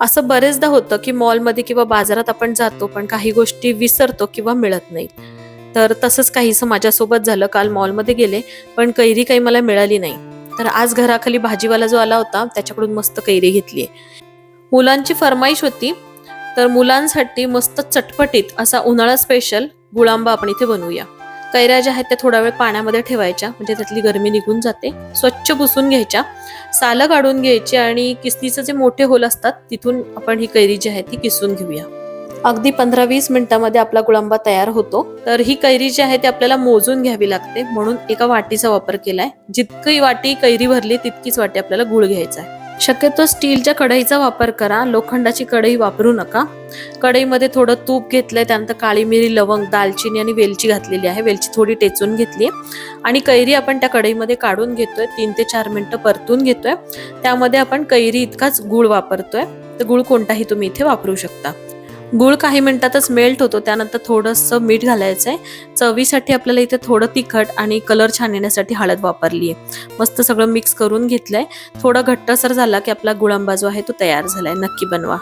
असं बरेचदा होतं की मॉलमध्ये किंवा बाजारात आपण जातो पण काही गोष्टी विसरतो किंवा मिळत नाहीत. तर तसंच काहीसं माझ्यासोबत झालं. काल मॉलमध्ये गेले पण कैरी काही मला मिळाली नाही. तर आज घराखाली भाजीवाला जो आला होता त्याच्याकडून मस्त कैरी घेतली. मुलांची फरमाईश होती, तर मुलांसाठी मस्त चटपटीत असा उन्हाळा स्पेशल गुळांबा आपण इथे बनवूया. कैऱ्या ज्या आहेत त्या थोडा वेळ पाण्यामध्ये ठेवायच्या म्हणजे त्यातली गरमी निघून जाते. स्वच्छ पुसून घ्यायच्या, सालं काढून घ्यायची आणि किसनीचे जे मोठे होल असतात तिथून आपण ही कैरी जी आहे ती किसून घेऊया. अगदी 15-20 मिनिटांमध्ये आपला गुळांबा तयार होतो. तर ही कैरी जी आहे ती आपल्याला मोजून घ्यावी लागते, म्हणून एका वाटीचा वापर केलाय. जितकी वाटी कैरी भरली तितकीच वाटी आपल्याला गुळ घ्यायचा आहे. शक्यतो स्टीलच्या कढईचा वापर करा, लोखंडाची कढई वापरू नका. कढईमध्ये थोडं तूप घेतलंय, त्यानंतर काळी मिरी, लवंग, दालचिनी आणि वेलची घातलेली आहे. वेलची थोडी टेचून घेतली आणि कैरी आपण त्या कढईमध्ये काढून घेतोय. 3 ते 4 मिनिटं परतून घेतोय. त्यामध्ये आपण कैरी इतकाच गुळ वापरतोय. तर गुळ कोणताही तुम्ही इथे वापरू शकता. गुळ काही मिनिटातच मेल्ट होतो. त्यानंतर थोडंसं मीठ घालायचंय. चवीसाठी आपल्याला इथे थोडं तिखट आणि कलर छान येण्यासाठी हळद वापरली आहे. मस्त सगळं मिक्स करून घेतलंय. थोडा घट्टसर झाला की आपला गुळांबा जो आहे तो तयार झालाय. नक्की बनवा.